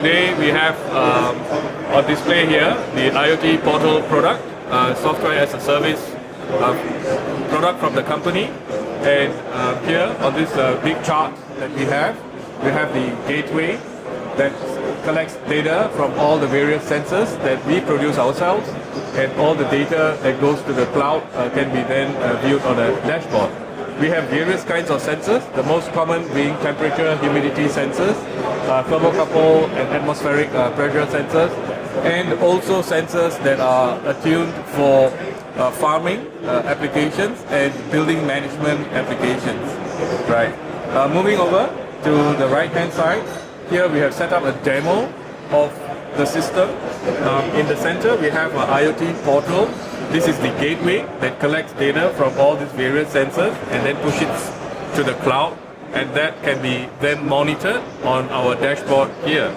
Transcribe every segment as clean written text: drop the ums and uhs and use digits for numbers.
Today we have on display here the IoTPortal product, software as a service product from the company. And here on this big chart that we have the gateway that collects data from all the various sensors that we produce ourselves, and all the data that goes to the cloud can be then viewed on a dashboard. We have various kinds of sensors, the most common being temperature, humidity sensors, thermocouple and atmospheric pressure sensors, and also sensors that are attuned for farming applications and building management applications. Right. Moving over to the right hand side, here we have set up a demo of the system. In the center we have an IoTPortal. This is the gateway that collects data from all these various sensors and then pushes it to the cloud, and that can be then monitored on our dashboard here.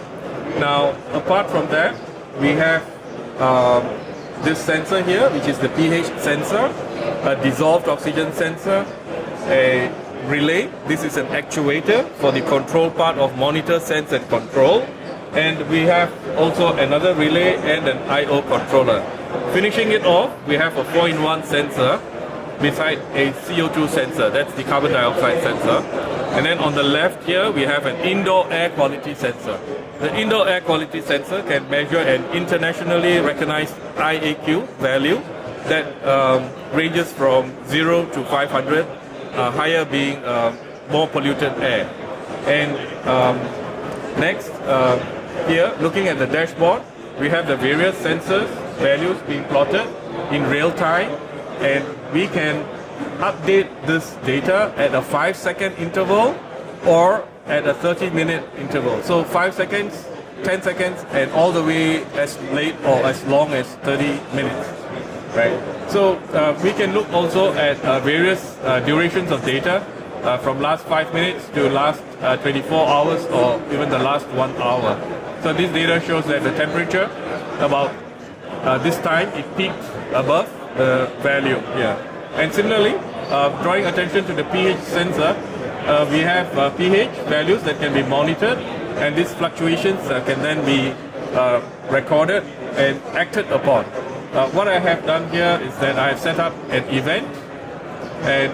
Now, apart from that, we have this sensor here, which is the pH sensor, a dissolved oxygen sensor, a relay. This is an actuator for the control part of monitor, sense and control. And we have also another relay and an I/O controller. Finishing it off, we have a 4-in-1 sensor beside a CO2 sensor. That's the carbon dioxide sensor. And then on the left here, we have an indoor air quality sensor. The indoor air quality sensor can measure an internationally recognized IAQ value that ranges from 0 to 500, higher being more polluted air. And next, here, looking at the dashboard, we have the various sensors values being plotted in real time, and we can update this data at a 5-second interval or at a 30-minute interval. So 5 seconds, 10 seconds, and all the way as late or as long as 30 minutes. Right. So we can look also at various durations of data from last 5 minutes to last 24 hours or even the last 1 hour. So this data shows that the temperature about this time it peaked above the value here. And similarly, drawing attention to the pH sensor, we have pH values that can be monitored, and these fluctuations can then be recorded and acted upon. What I have done here is that I have set up an event, and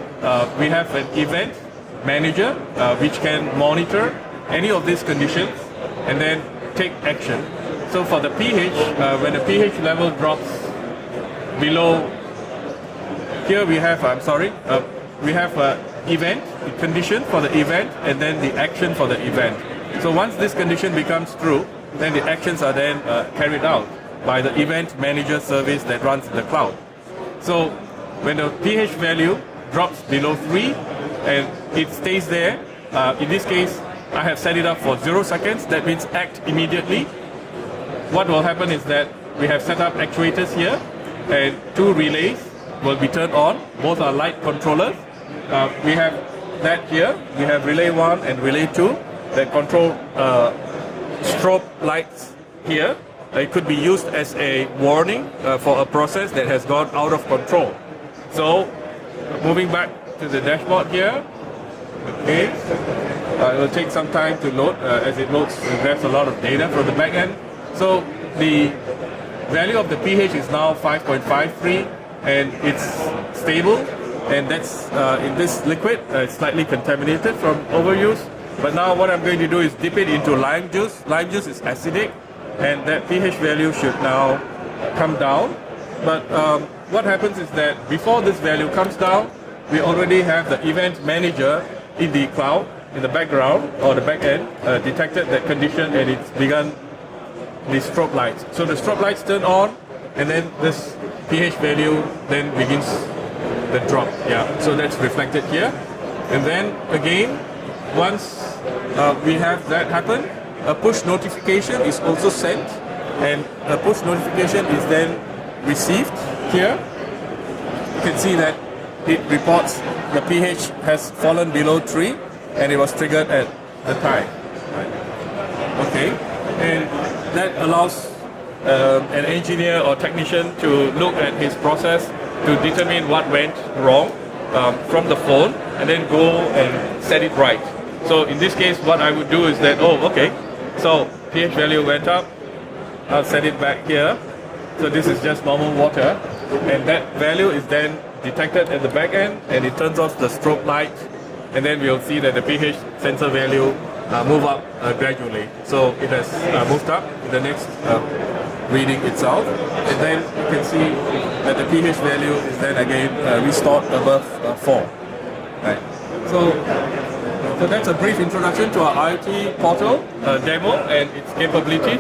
we have an event manager which can monitor any of these conditions and then take action. So for the pH, when the pH level drops below, here we have, we have an event, the condition for the event, and then the action for the event. So once this condition becomes true, then the actions are then carried out by the event manager service that runs in the cloud. So when the pH value drops below 3 and it stays there, in this case, I have set it up for 0 seconds. That means act immediately. What will happen is that we have set up actuators here, and 2 relays will be turned on. Both are light controllers. We have that here. We have relay 1 and relay 2 that control strobe lights here. It could be used as a warning for a process that has gone out of control. So moving back to the dashboard here. Okay. It will take some time to load as it loads. There's a lot of data from the back end. So the value of the pH is now 5.53, and it's stable, and that's in this liquid. It's slightly contaminated from overuse. But now what I'm going to do is dip it into lime juice. Lime juice is acidic, and that pH value should now come down. But what happens is that before this value comes down, we already have the event manager in the cloud, in the background or the back end, detected that condition, and it's begun the strobe lights. So the strobe lights turn on, and then this pH value then begins the drop. Yeah, so that's reflected here. And then again, once we have that happen, a push notification is also sent, and a push notification is then received here. You can see that it reports the pH has fallen below 3, and it was triggered at the time. Right. Okay, and that allows an engineer or technician to look at his process to determine what went wrong from the phone, and then go and set it right. So in this case, what I would do is that, so pH value went up, I'll set it back here. So this is just normal water, and that value is then detected at the back end, and it turns off the strobe light, and then we'll see that the pH sensor value move up gradually. So it has moved up in the next reading itself, and then you can see that the pH value is then again restored above 4. Right. So that's a brief introduction to our IoT portal demo and its capabilities.